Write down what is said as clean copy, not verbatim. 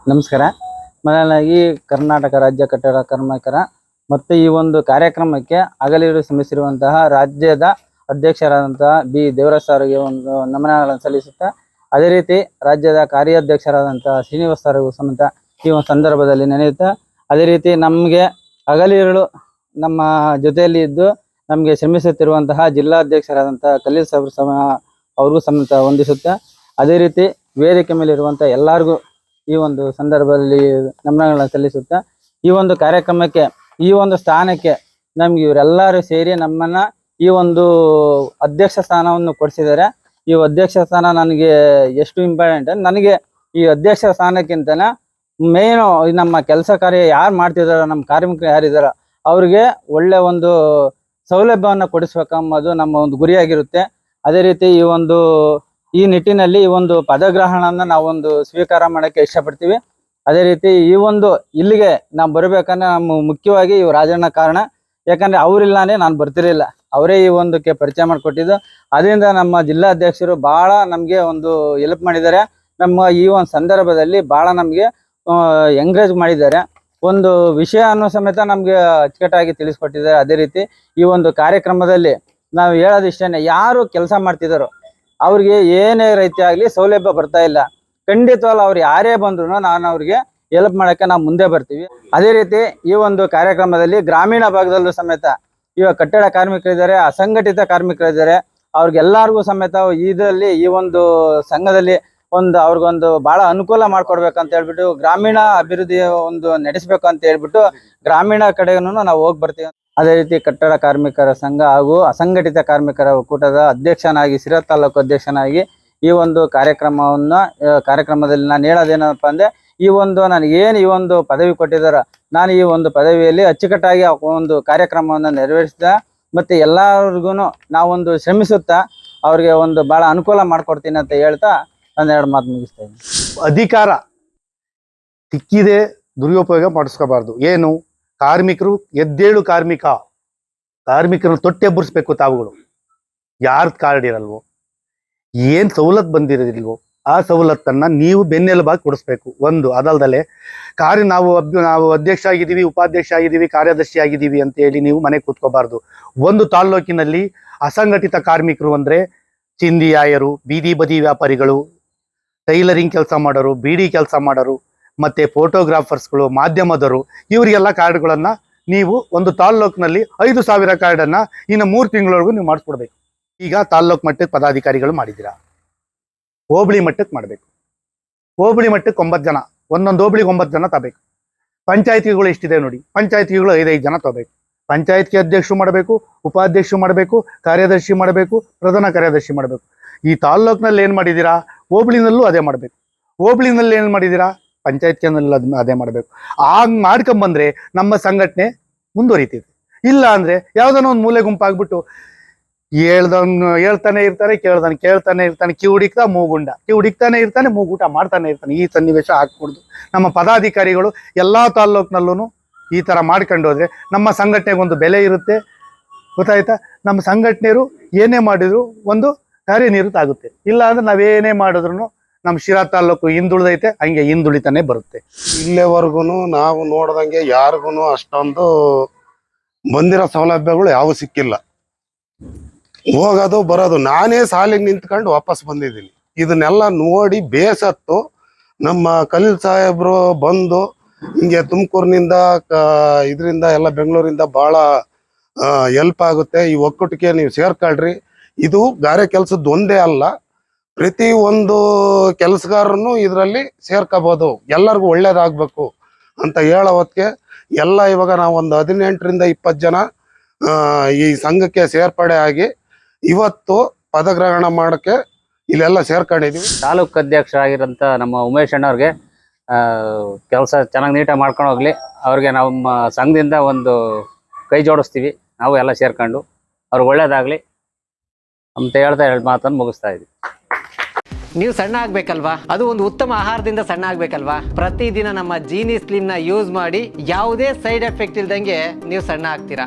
ನಮಸ್ಕಾರ. ಮೊದಲನಾಗಿ ಕರ್ನಾಟಕ ರಾಜ್ಯ ಕಟ್ಟಡ ಕಾರ್ಮಿಕರ ಮತ್ತು ಈ ಒಂದು ಕಾರ್ಯಕ್ರಮಕ್ಕೆ ಅಗಲಿರು ಶ್ರಮಿಸಿರುವಂತಹ ರಾಜ್ಯದ ಅಧ್ಯಕ್ಷರಾದಂತಹ ಬಿ ದೇವರಾಜ್ ಅವರಿಗೆ ಒಂದು ನಮನಗಳನ್ನು ಸಲ್ಲಿಸುತ್ತಾ, ಅದೇ ರೀತಿ ರಾಜ್ಯದ ಕಾರ್ಯಾಧ್ಯಕ್ಷರಾದಂತಹ ಶ್ರೀನಿವಾಸ್ ಅವರಿಗೂ ಸಮೇತ ಈ ಒಂದು ಸಂದರ್ಭದಲ್ಲಿ ನೆನೆಯುತ್ತಾ, ಅದೇ ರೀತಿ ನಮಗೆ ಅಗಲಿರುಳು ನಮ್ಮ ಜೊತೆಯಲ್ಲಿ ಇದ್ದು ನಮಗೆ ಶ್ರಮಿಸುತ್ತಿರುವಂತಹ ಜಿಲ್ಲಾಧ್ಯಕ್ಷರಾದಂತಹ ಖಲೀಲ್ ಸಾಹೇಬ್ ಅವ್ರಿಗೂ ಸಮೇತ ವಂದಿಸುತ್ತಾ, ಅದೇ ರೀತಿ ವೇದಿಕೆ ಮೇಲೆ ಇರುವಂತಹ ಎಲ್ಲರಿಗೂ ಈ ಒಂದು ಸಂದರ್ಭದಲ್ಲಿ ನಮನಗಳನ್ನು ಸಲ್ಲಿಸುತ್ತಾ, ಈ ಒಂದು ಕಾರ್ಯಕ್ರಮಕ್ಕೆ ಈ ಒಂದು ಸ್ಥಾನಕ್ಕೆ ನಮ್ಗೆ ಇವರೆಲ್ಲರೂ ಸೇರಿ ನಮ್ಮನ್ನ ಈ ಒಂದು ಅಧ್ಯಕ್ಷ ಸ್ಥಾನವನ್ನು ಕೊಡಿಸಿದ್ದಾರೆ. ಈ ಅಧ್ಯಕ್ಷ ಸ್ಥಾನ ನನಗೆ ಎಷ್ಟು ಇಂಪಾರ್ಟೆಂಟ್, ನನಗೆ ಈ ಅಧ್ಯಕ್ಷ ಸ್ಥಾನಕ್ಕಿಂತನ ಮೇನು ನಮ್ಮ ಕೆಲಸ ಕಾರ್ಯ ಯಾರು ಮಾಡ್ತಿದಾರೋ, ನಮ್ಮ ಕಾರ್ಮಿಕರು ಯಾರಿದಾರೋ ಅವ್ರಿಗೆ ಒಳ್ಳೆ ಒಂದು ಸೌಲಭ್ಯವನ್ನು ಕೊಡಿಸ್ಬೇಕಂಬುದು ನಮ್ಮ ಒಂದು ಗುರಿಯಾಗಿರುತ್ತೆ. ಅದೇ ರೀತಿ ಈ ನಿಟ್ಟಿನಲ್ಲಿ ಈ ಒಂದು ಪದಗ್ರಹಣನ ನಾವೊಂದು ಸ್ವೀಕಾರ ಮಾಡಕ್ಕೆ ಇಷ್ಟಪಡ್ತೀವಿ. ಅದೇ ರೀತಿ ಇಲ್ಲಿಗೆ ನಾವು ಬರಬೇಕಂದ್ರೆ ನಮ್ಮ ಮುಖ್ಯವಾಗಿ ಇವ್ ರಾಜಣ್ಣ ಕಾರಣ. ಯಾಕಂದ್ರೆ ಅವರಿಲ್ಲಾಂದ್ರೆ ನಾನು ಬರ್ತಿರ್ಲಿಲ್ಲ, ಅವರೇ ಈ ಒಂದಕ್ಕೆ ಪರಿಚಯ ಮಾಡಿಕೊಟ್ಟಿದ್ದು. ಅದರಿಂದ ನಮ್ಮ ಜಿಲ್ಲಾಧ್ಯಕ್ಷರು ಬಹಳ ನಮ್ಗೆ ಒಂದು ಹೆಲ್ಪ್ ಮಾಡಿದ್ದಾರೆ. ನಮ್ಮ ಈ ಒಂದು ಸಂದರ್ಭದಲ್ಲಿ ಬಹಳ ನಮ್ಗೆ ಎಂಕರೇಜ್ ಮಾಡಿದ್ದಾರೆ. ಒಂದು ವಿಷಯವನ್ನು ಸಮೇತ ನಮ್ಗೆ ಅಚ್ಚುಕಟ್ಟಾಗಿ ತಿಳಿಸ್ಕೊಟ್ಟಿದ್ದಾರೆ. ಅದೇ ರೀತಿ ಈ ಒಂದು ಕಾರ್ಯಕ್ರಮದಲ್ಲಿ ನಾವು ಹೇಳೋದಿಷ್ಟೇನೆ, ಯಾರು ಕೆಲಸ ಮಾಡ್ತಿದ್ದಾರೋ ಅವ್ರಿಗೆ ಏನೇ ರೀತಿ ಆಗ್ಲಿ ಸೌಲಭ್ಯ ಬರ್ತಾ ಇಲ್ಲ, ಖಂಡಿತವಲ್ಲ ಅವ್ರು ಯಾರೇ ಬಂದ್ರು ನಾನು ಅವ್ರಿಗೆ ಹೆಲ್ಪ್ ಮಾಡಕ್ಕೆ ನಾವು ಮುಂದೆ ಬರ್ತೀವಿ. ಅದೇ ರೀತಿ ಈ ಒಂದು ಕಾರ್ಯಕ್ರಮದಲ್ಲಿ ಗ್ರಾಮೀಣ ಭಾಗದಲ್ಲೂ ಸಮೇತ ಇವಾಗ ಕಟ್ಟಡ ಕಾರ್ಮಿಕರಿದ್ದಾರೆ, ಅಸಂಘಟಿತ ಕಾರ್ಮಿಕರಿದ್ದಾರೆ, ಅವ್ರಿಗೆಲ್ಲರಿಗೂ ಸಮೇತ ಇದರಲ್ಲಿ ಈ ಒಂದು ಸಂಘದಲ್ಲಿ ಅವ್ರಿಗೊಂದು ಬಹಳ ಅನುಕೂಲ ಮಾಡ್ಕೊಡ್ಬೇಕಂತ ಹೇಳ್ಬಿಟ್ಟು, ಗ್ರಾಮೀಣ ಅಭಿವೃದ್ಧಿ ನಡೆಸಬೇಕು ಅಂತ ಹೇಳ್ಬಿಟ್ಟು ಗ್ರಾಮೀಣ ಕಡೆಗೂ ನಾವು ಹೋಗಿ ಬರ್ತೀವಿ. ಅದೇ ರೀತಿ ಕಟ್ಟಡ ಕಾರ್ಮಿಕರ ಸಂಘ ಹಾಗೂ ಅಸಂಘಟಿತ ಕಾರ್ಮಿಕರ ಒಕ್ಕೂಟದ ಅಧ್ಯಕ್ಷನಾಗಿ, ಸಿರಾ ತಾಲೂಕು ಅಧ್ಯಕ್ಷನಾಗಿ ಈ ಒಂದು ಕಾರ್ಯಕ್ರಮದಲ್ಲಿ ನಾನು ಹೇಳೋದೇನಪ್ಪ ಅಂದ್ರೆ, ನನಗೇನು ಈ ಒಂದು ಪದವಿ ಕೊಟ್ಟಿದಾರ, ನಾನು ಈ ಒಂದು ಪದವಿಯಲ್ಲಿ ಅಚ್ಚುಕಟ್ಟಾಗಿ ಒಂದು ಕಾರ್ಯಕ್ರಮವನ್ನು ನೆರವೇರಿಸಿದ ಮತ್ತೆ ಎಲ್ಲರಿಗೂ ನಾವೊಂದು ಶ್ರಮಿಸುತ್ತಾ ಅವ್ರಿಗೆ ಒಂದು ಬಹಳ ಅನುಕೂಲ ಮಾಡ್ಕೊಡ್ತೀನಿ ಅಂತ ಹೇಳ್ತಾ ಒಂದೆರಡು ಮಾತು ಮುಗಿಸ್ತಾ ಇದ್ದೀನಿ. ಅಧಿಕಾರ ಸಿಕ್ಕಿದೆ ದುರುಪಯೋಗ ಮಾಡಿಸ್ಕೋಬಾರ್ದು. ಏನು ಕಾರ್ಮಿಕರು ಎದ್ದೇಳು ಕಾರ್ಮಿಕರನ್ನು ತೊಟ್ಟೆಬ್ಬರಿಸ್ಬೇಕು. ತಾವುಗಳು ಯಾರ್ದು ಕಾರ್ಡ್ ಇರಲ್ವೋ, ಏನ್ ಸವಲತ್ತು ಬಂದಿರೋದಿಲ್ವೋ ಆ ಸವಲತ್ತನ್ನ ನೀವು ಬೆನ್ನೆಲುಬಾಗಿ ಕೊಡಿಸ್ಬೇಕು. ಅದಲ್ದಲೆ ನಾವು ಅಧ್ಯಕ್ಷ ಆಗಿದ್ದೀವಿ, ಉಪಾಧ್ಯಕ್ಷ ಆಗಿದ್ದೀವಿ, ಕಾರ್ಯದರ್ಶಿ ಆಗಿದ್ದೀವಿ ಅಂತ ಹೇಳಿ ನೀವು ಮನೆ ಕೂತ್ಕೋಬಾರ್ದು. ಒಂದು ತಾಲ್ಲೂಕಿನಲ್ಲಿ ಅಸಂಘಟಿತ ಕಾರ್ಮಿಕರು ಅಂದ್ರೆ ಚಿಂದಿಯಾಯರು, ಬೀದಿ ಬದಿ ವ್ಯಾಪಾರಿಗಳು, ಟೈಲರಿಂಗ್ ಕೆಲಸ ಮಾಡೋರು, ಬೀಡಿ ಕೆಲಸ ಮಾಡೋರು, ಮತ್ತೆ ಫೋಟೋಗ್ರಾಫರ್ಸ್ಗಳು, ಮಾಧ್ಯಮದವರು, ಇವರಿಗೆಲ್ಲ ಕಾರ್ಡ್ಗಳನ್ನ ನೀವು ಒಂದು ತಾಲ್ಲೂಕಿನಲ್ಲಿ 5,000 ಕಾರ್ಡನ್ನ ಇನ್ನು 3 ತಿಂಗಳವರೆಗೂ ನೀವು ಮಾಡಿಸ್ಕೊಡ್ಬೇಕು. ಈಗ ತಾಲ್ಲೂಕು ಮಟ್ಟಕ್ಕೆ ಪದಾಧಿಕಾರಿಗಳು ಮಾಡಿದ್ದೀರಾ, ಹೋಬಳಿ ಮಟ್ಟಕ್ಕೆ ಮಾಡಬೇಕು. ಹೋಬಳಿ ಮಟ್ಟಕ್ಕೆ 9 ಜನ, ಒಂದೊಂದು ಹೋಬಳಿಗೆ 9 ಜನ ತಗೋಬೇಕು. ಪಂಚಾಯತಿಗಳು ಎಷ್ಟಿದೆ ನೋಡಿ, ಪಂಚಾಯತಿಗಳು 5-5 ಜನ ತಗೋಬೇಕು. ಪಂಚಾಯತ್ಗೆ ಅಧ್ಯಕ್ಷರು ಮಾಡಬೇಕು, ಉಪಾಧ್ಯಕ್ಷರು ಮಾಡಬೇಕು, ಕಾರ್ಯದರ್ಶಿ ಮಾಡಬೇಕು, ಪ್ರಧಾನ ಕಾರ್ಯದರ್ಶಿ ಮಾಡಬೇಕು. ಈ ತಾಲ್ಲೂಕಿನಲ್ಲಿ ಏನು ಮಾಡಿದ್ದೀರಾ, ಹೋಬಳಿನಲ್ಲೂ ಅದೇ ಮಾಡಬೇಕು. ಹೋಬಳಿನಲ್ಲಿ ಏನು ಮಾಡಿದ್ದೀರಾ, ಪಂಚಾಯತ್ನಲ್ಲಿ ಅದೇ ಮಾಡಬೇಕು. ಆಗ ಮಾಡ್ಕೊಂಬಂದ್ರೆ ನಮ್ಮ ಸಂಘಟನೆ ಮುಂದುವರಿತೈತೆ. ಇಲ್ಲ ಅಂದ್ರೆ ಯಾವ್ದಾನ ಒಂದು ಮೂಲೆ ಗುಂಪಾಗ್ಬಿಟ್ಟು ಹೇಳ್ತಾನೆ ಇರ್ತಾರೆ, ಕೇಳ್ತಾನೆ ಇರ್ತಾನೆ, ಕಿವುಡಿಕ್ತಾ ಇರ್ತಾನೆ, ಮೂಗೂಟ ಮಾಡ್ತಾನೆ ಇರ್ತಾನೆ. ಈ ಸನ್ನಿವೇಶ ಹಾಕ್ಕೊಡ್ದು. ನಮ್ಮ ಪದಾಧಿಕಾರಿಗಳು ಎಲ್ಲಾ ತಾಲ್ಲೂಕಿನಲ್ಲೂ ಈ ತರ ಮಾಡ್ಕೊಂಡು ಹೋದ್ರೆ ನಮ್ಮ ಸಂಘಟನೆಗೆ ಒಂದು ಬೆಲೆ ಇರುತ್ತೆ. ಗೊತ್ತಾಯ್ತಾ? ನಮ್ಮ ಸಂಘಟನೆಯರು ಏನೇ ಮಾಡಿದ್ರು ಒಂದು ಕಾರ್ಯನಿರತ ಆಗುತ್ತೆ. ಇಲ್ಲ ಅಂದ್ರೆ ನಾವೇನೇ ಮಾಡಿದ್ರು ನಮ್ಮ ಶಿರಾ ತಾಲ್ಲೂಕು ಹಿಂದುಳಿದೈತೆ, ಹಂಗೆ ಹಿಂದುಳಿತಾನೆ ಬರುತ್ತೆ. ಇಲ್ಲಿವರೆಗೂ ನಾವು ನೋಡ್ದಂಗೆ ಯಾರಿಗೂ ಅಷ್ಟೊಂದು ಬಂದಿರೋ ಸೌಲಭ್ಯಗಳು ಯಾವ ಸಿಕ್ಕಿಲ್ಲ. ಹೋಗೋದು ಬರೋದು, ನಾನೇ ಸಾಲಿಗೆ ನಿಂತ್ಕೊಂಡು ವಾಪಸ್ ಬಂದಿದ್ದೀನಿ. ಇದನ್ನೆಲ್ಲ ನೋಡಿ ಬೇಸತ್ತು ನಮ್ಮ ಖಲೀಲ್ ಸಾಹೇಬ್ರು ಬಂದು ಹಿಂಗೆ ತುಮಕೂರಿನಿಂದ ಇದರಿಂದ ಎಲ್ಲ ಬೆಂಗಳೂರಿಂದ ಭಾಳ ಹೆಲ್ಪ್ ಆಗುತ್ತೆ, ಈ ಒಕ್ಕೂಟಕ್ಕೆ ನೀವು ಸೇರ್ಕೊಳ್ರಿ. ಇದು ಗಾರೆ ಕೆಲಸದ್ದು ಒಂದೇ ಅಲ್ಲ, ಪ್ರತಿ ಒಂದು ಕೆಲಸಗಾರನು ಇದರಲ್ಲಿ ಸೇರ್ಕೋಬಹುದು, ಎಲ್ಲರಿಗೂ ಒಳ್ಳೇದಾಗಬೇಕು ಅಂತ ಹೇಳೋ ಹೊತ್ತಿಗೆ ಎಲ್ಲ ಇವಾಗ ನಾವು ಒಂದು 18ರಿಂದ 20 ಜನ ಈ ಸಂಘಕ್ಕೆ ಸೇರ್ಪಡೆ ಆಗಿ ಇವತ್ತು ಪದಗ್ರಹಣ ಮಾಡೋಕ್ಕೆ ಇಲ್ಲೆಲ್ಲ ಸೇರ್ಕೊಂಡಿದೀವಿ. ತಾಲೂಕು ಅಧ್ಯಕ್ಷರಾಗಿರೋಂಥ ನಮ್ಮ ಉಮೇಶ್ ಅಣ್ಣವ್ರಿಗೆ ಕೆಲಸ ಚೆನ್ನಾಗಿ ನೀಟಾಗಿ ಮಾಡ್ಕೊಂಡು ಹೋಗ್ಲಿ, ಅವ್ರಿಗೆ ನಮ್ಮ ಸಂಘದಿಂದ ಒಂದು ಕೈ ಜೋಡಿಸ್ತೀವಿ ನಾವು ಎಲ್ಲ ಸೇರ್ಕೊಂಡು, ಅವ್ರಿಗೆ ಒಳ್ಳೇದಾಗಲಿ ಅಂತ ಹೇಳ್ತಾ 2 ಮಾತನ್ನು ಮುಗಿಸ್ತಾ ಇದ್ದೀವಿ. ನೀವು ಸಣ್ಣ ಆಗ್ಬೇಕಲ್ವಾ, ಅದು ಒಂದು ಉತ್ತಮ ಆಹಾರದಿಂದ ಸಣ್ಣ ಆಗ್ಬೇಕಲ್ವಾ. ಪ್ರತಿದಿನ ನಮ್ಮ ಜೀನಿ ಸ್ಲಿಮ್ನ ಯೂಸ್ ಮಾಡಿ ಯಾವುದೇ ಸೈಡ್ ಎಫೆಕ್ಟ್ ಇಲ್ದಂಗೆ ನೀವು ಸಣ್ಣ ಆಗ್ತೀರಾ.